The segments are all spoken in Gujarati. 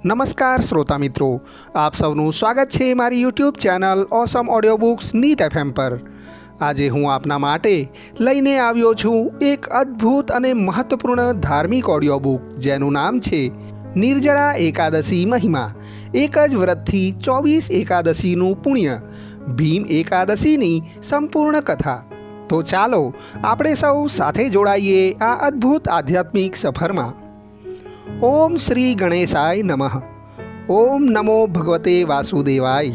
નમસ્કાર શ્રોતા મિત્રો, આપ સૌનું સ્વાગત છે મારી YouTube channel awesome audio books Neet FM પર। આજે હું આપના માટે લઈને આવ્યો છું એક અદ્ભુત અને મહત્વપૂર્ણ ધાર્મિક ઓડિયો બુક, જેનું નામ છે નિર્જળા એકાદશી મહિમા, એક જ વ્રતથી 24 એકાદશીનું પુણ્ય, ભીમ એકાદશીની સંપૂર્ણ કથા। તો ચાલો આપણે સૌ સાથે જોડાઈએ આ અદ્ભુત આધ્યાત્મિક સફરમાં। ઓમ શ્રી ગણેશાય નમઃ। ઓમ નમો ભગવતે વાસુદેવાય।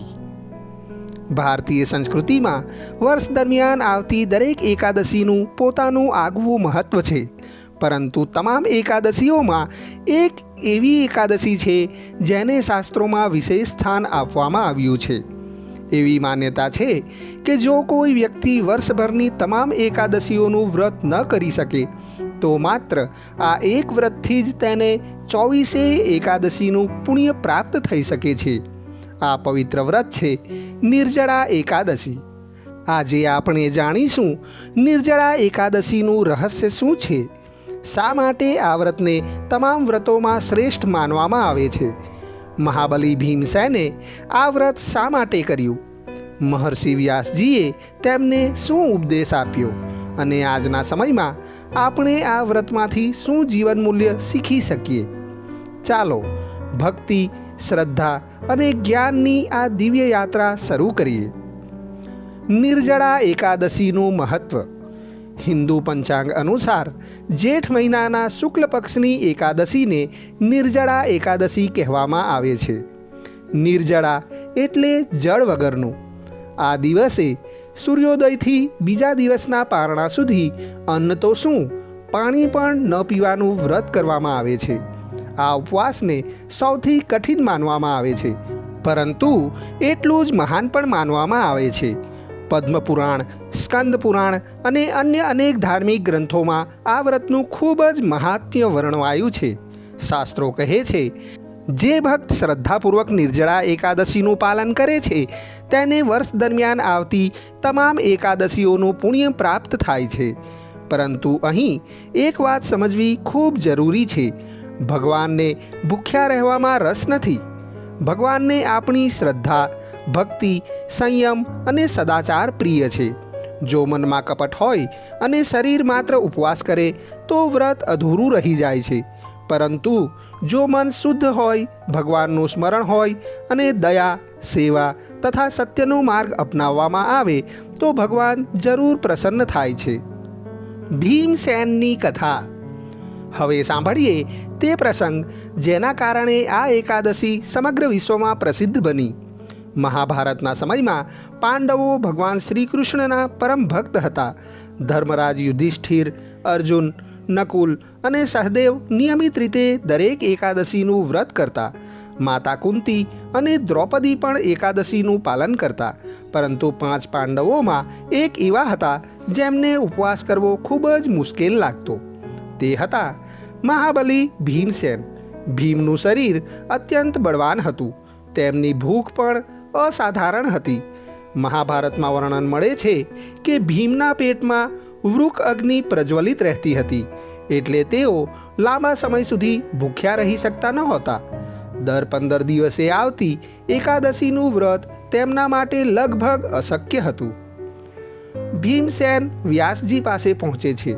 ભારતીય સંસ્કૃતિમાં વર્ષ દરમિયાન આવતી દરેક એકાદશીનું પોતાનું આગવું મહત્વ છે, પરંતુ તમામ એકાદશીઓમાં એક એવી એકાદશી છે જેને શાસ્ત્રોમાં વિશેષ સ્થાન આપવામાં આવ્યું છે। એવી માન્યતા છે કે જો કોઈ વ્યક્તિ વર્ષભરની તમામ એકાદશીઓનું વ્રત ન કરી શકે તો માત્ર આ એક વ્રતથી જ તેને 24 એકાદશીનું પુણ્ય પ્રાપ્ત થઈ શકે છે। આ પવિત્ર વ્રત છે નિર્જળા એકાદશી। આજે આપણે જાણીશું નિર્જળા એકાદશીનું રહસ્ય શું છે, શા માટે આ વ્રતને તમામ વ્રતોમાં શ્રેષ્ઠ માનવામાં આવે છે, મહાબલી ભીમસેને આ વ્રત શા માટે કર્યું, મહર્ષિ વ્યાસજીએ તેમને શું ઉપદેશ આપ્યો, અને આજના સમયમાં આપણે આ વ્રતમાંથી શું જીવન મૂલ્ય શીખી શકીએ। ચાલો ભક્તિ, શ્રદ્ધા અને જ્ઞાનની આ દિવ્ય યાત્રા શરૂ કરીએ। નિર્જળા એકાદશીનું મહત્વ। હિન્દુ પંચાંગ અનુસાર જેઠ મહિનાના શુક્લ પક્ષની એકાદશીને નિર્જળા એકાદશી કહેવામાં આવે છે। નિર્જળા એટલે જળ વગરનું। આ દિવસે સૂર્યોદયથી બીજા દિવસના પારણા સુધી અન્ન તો શું, પાણી પણ ન પીવાનું વ્રત કરવામાં આવે છે। આ ઉપવાસને સૌથી કઠિન માનવામાં આવે છે, પરંતુ એટલું જ મહાન પણ માનવામાં આવે છે। પદ્મપુરાણ, સ્કંદ પુરાણ અને અન્ય અનેક ધાર્મિક ગ્રંથોમાં આ વ્રતનું ખૂબ જ મહાત્મ્ય વર્ણવાયું છે। શાસ્ત્રો કહે છે, જે ભક્ત શ્રદ્ધાપૂર્વક નિર્જળા એકાદશીનું પાલન કરે છે તેને વર્ષ દરમિયાન આવતી તમામ એકાદશીઓનું પુણ્ય પ્રાપ્ત થાય છે। પરંતુ અહીં એક વાત સમજવી ખૂબ જરૂરી છે, ભગવાનને ભૂખ્યા રહેવામાં રસ નથી। ભગવાનને આપણી શ્રદ્ધા, ભક્તિ, સંયમ અને સદાચાર પ્રિય છે। જો મનમાં કપટ હોય અને શરીર માત્ર ઉપવાસ કરે તો વ્રત અધૂરું રહી જાય છે, પરંતુ જો મન શુદ્ધ હોય, ભગવાનનું સ્મરણ હોય અને દયા, સેવા તથા સત્યનો માર્ગ અપનાવવામાં આવે તો ભગવાન જરૂર પ્રસન્ન થાય છે। ભીમસેનની કથા। હવે સાંભળીએ તે પ્રસંગ જેના કારણે આ એકાદશી સમગ્ર વિશ્વમાં પ્રસિદ્ધ બની। મહાભારતના સમયમાં પાંડવો ભગવાન શ્રી કૃષ્ણના પરમ ભક્ત હતા। ધર્મરાજ યુધિષ્ઠિર, અર્જુન, નકુલ અને સહદેવ નિયમિત રીતે દરેક એકાદશીનું વ્રત કરતા। માતા કુંતી અને દ્રૌપદી પણ એકાદશીનું પાલન કરતા, પરંતુ 5 પાંડવોમાં એક એવા હતા જેમને ઉપવાસ કરવો ખૂબ જ મુશ્કેલ લાગતો। તે હતા મહાબલી ભીમસેન। ભીમનું શરીર અત્યંત બળવાન હતું, તેમની ભૂખ પણ અસાધારણ હતી। મહાભારતમાં વર્ણન મળે છે કે ભીમના પેટમાં વૃક અગ્નિ પ્રજ્વલિત રહેતી હતી, એટલે તેઓ લાંબા સમય સુધી ભૂખ્યા રહી શકતા નહોતા। દર 15 દિવસે આવતી એકાદશીનું વ્રત તેમના માટે લગભગ અશક્ય હતું। ભીમસેન વ્યાસજી પાસે પહોંચે છે।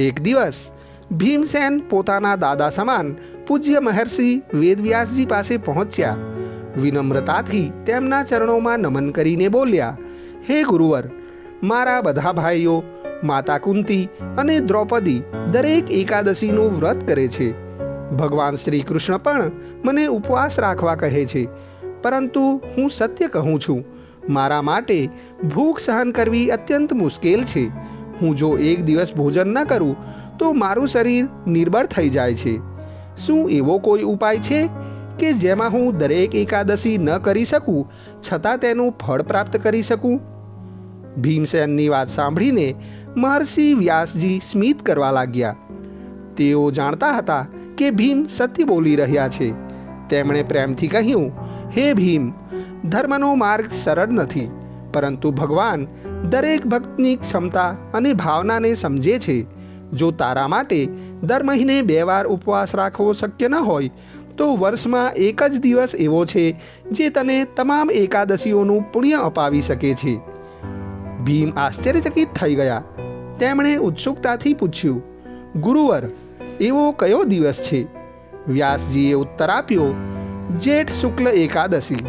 એક દિવસ ભીમસેન પોતાના દાદા સમાન પૂજ્ય મહર્ષિ વેદવ્યાસજી પાસે પહોંચ્યા। વિનમ્રતાથી તેમના ચરણોમાં નમન કરીને બોલ્યા, હે ગુરુવર, મારા બધા ભાઈઓ, માતા કુંતી અને દ્રૌપદી દરેક એકાદશીનું વ્રત કરે છે। ભગવાન શ્રી કૃષ્ણ પણ મને ઉપવાસ રાખવા કહે છે, પરંતુ હું સત્ય કહું છું, મારા માટે ભૂખ સહન કરવી અત્યંત મુશ્કેલ છે। હું જો એક દિવસ ભોજન ન કરું તો મારું શરીર નિર્બળ થઈ જાય છે। શું એવો કોઈ ઉપાય છે કે જેમાં હું દરેક એકાદશી ન કરી શકું છતાં તેનું ફળ પ્રાપ્ત કરી શકું? ભીમસેનની વાત સાંભળીને મહર્ષિ વ્યાસજી સ્મિત કરવા લાગ્યા। તેઓ જાણતા હતા કે ભીમ સત્ય બોલી રહ્યા છે। તેમણે પ્રેમથી કહ્યું, હે ભીમ, ધર્મનો માર્ગ સરળ નથી, પરંતુ ભગવાન દરેક ભક્તની ક્ષમતા અને ભાવનાને સમજે છે। જો તારા માટે દર મહિને 2 વાર ઉપવાસ રાખવો શક્ય ન હોય તો વર્ષમાં એક જ દિવસ એવો છે જે તને તમામ એકાદશીઓનું પુણ્ય અપાવી શકે છે. ભીમ આશ્ચર્યચકિત થઈ ગયા. તેમણે ઉત્સુકતાથી પૂછ્યું, ગુરુવર, એવો કયો દિવસ છે? વ્યાસજીએ ઉત્તર આપ્યો, જેઠ શુક્લ એકાદશી.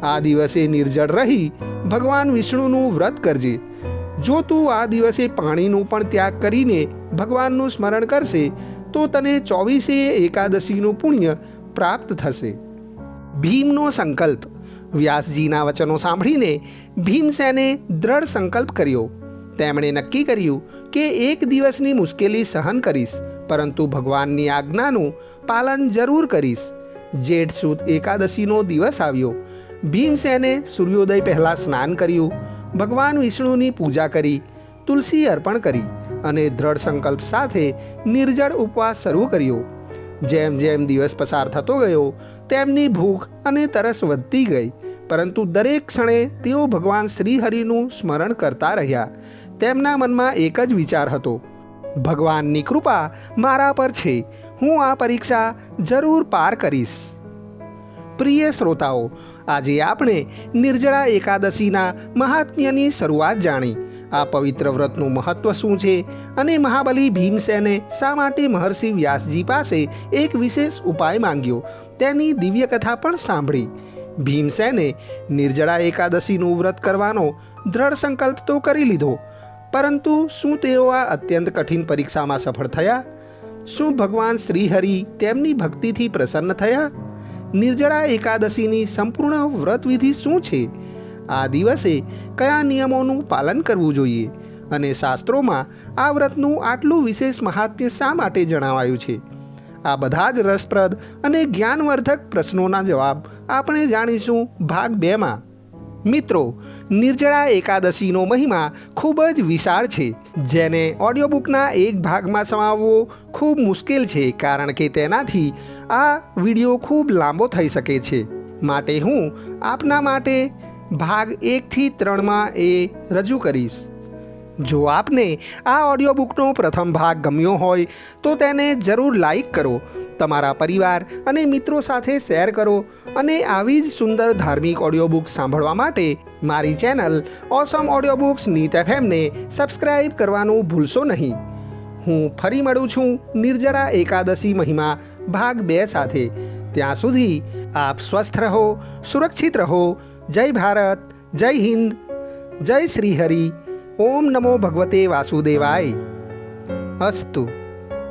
આ દિવસે નિર્જળ રહી ભગવાન વિષ્ણુનું વ્રત કરજે. જો તું આ દિવસે પાણીનું પણ ત્યાગ કરીને ભગવાનનું સ્મરણ કરશે તો તને 24 એકાદશીનું પુણ્ય પ્રાપ્ત થશે. ભીમનો સંકલ્પ. વ્યાસજીના વચનો સાંભળીને ભીમસેને દ્રઢ સંકલ્પ કર્યો. તેમણે નક્કી કર્યું કે એક દિવસની મુશ્કેલી સહન કરીશ, પરંતુ ભગવાનની આજ્ઞાનું પાલન જરૂર કરીશ. જેઠ સુદ એકાદશીનો દિવસ આવ્યો. ભીમસેને સૂર્યોદય પહેલાં સ્નાન કર્યું, ભગવાન વિષ્ણુની પૂજા કરી, તુલસી અર્પણ કરી અને દ્રઢ સંકલ્પ સાથે નિર્જળ ઉપવાસ શરૂ કર્યો. જેમ જેમ દિવસ પસાર થતો ગયો તેમની ભૂખ અને તરસ વધતી ગઈ, પરંતુ દરેક ક્ષણે તેઓ ભગવાન શ્રીહરિનું સ્મરણ કરતા રહ્યા. તેમના મનમાં એક જ વિચાર હતો, ભગવાનની કૃપા મારા પર છે, હું આ પરીક્ષા જરૂર પાર કરીશ. પ્રિય શ્રોતાઓ, આજે આપણે નિર્જળા એકાદશીના મહાત્મ્યની શરૂઆત જાણી. આ પવિત્ર વ્રતનું મહત્વ શું છે અને મહાબલી ભીમસેને શા માટે મહર્ષિ વ્યાસજી પાસે એક વિશેષ ઉપાય માંગ્યો તેની દિવ્ય કથા પણ સાંભળી. ભીમસેને નિર્જળા એકાદશીનું વ્રત કરવાનો દ્રઢ સંકલ્પ તો કરી લીધો, પરંતુ શું તેઓ આ અત્યંત કઠિન પરીક્ષામાં સફળ થયા? શું ભગવાન શ્રીહરિ તેમની ભક્તિથી પ્રસન્ન થયા? નિર્જળા એકાદશીની સંપૂર્ણ વ્રતવિધિ શું છે? આ દિવસે કયા નિયમોનું પાલન કરવું જોઈએ અને શાસ્ત્રોમાં આ વ્રતનું આટલું વિશેષ મહાત્મ્ય શા માટે જણાવાયું છે? આ બધા જ રસપ્રદ અને જ્ઞાનવર્ધક પ્રશ્નોના જવાબ આપણે જાણીશું ભાગ 2માં. મિત્રો, નિર્જળા એકાદશીનો મહિમા ખૂબ જ વિશાળ છે, જેને ઓડિયો બુકના એક ભાગમાં સમાવવો ખૂબ મુશ્કેલ છે, કારણ કે તેનાથી આ વિડીયો ખૂબ લાંબો થઈ શકે છે. માટે હું આપના માટે ભાગ 1 થી 3માં એ રજૂ કરીશ. જો આપને આ ઓડિયો બુકનો પ્રથમ ભાગ ગમ્યો હોય તો તેને જરૂર લાઈક કરો, તમારા પરિવાર અને મિત્રો સાથે શેર કરો અને આવી જ સુંદર ધાર્મિક ઓડિયો બુક સાંભળવા માટે મારી channel awesome audio books Neet એફએમને સબસ્ક્રાઈબ કરવાનું ભૂલશો નહીં. હું ફરી મળું છું નિર્જળા એકાદશી મહિમા ભાગ 2 સાથે. ત્યાં સુધી આપ સ્વસ્થ રહો, સુરક્ષિત રહો. જય ભારત, જય હિન્દ, જય શ્રી હરિ. ઓમ નમો ભગવતે વાસુદેવાય. અસ્તુ.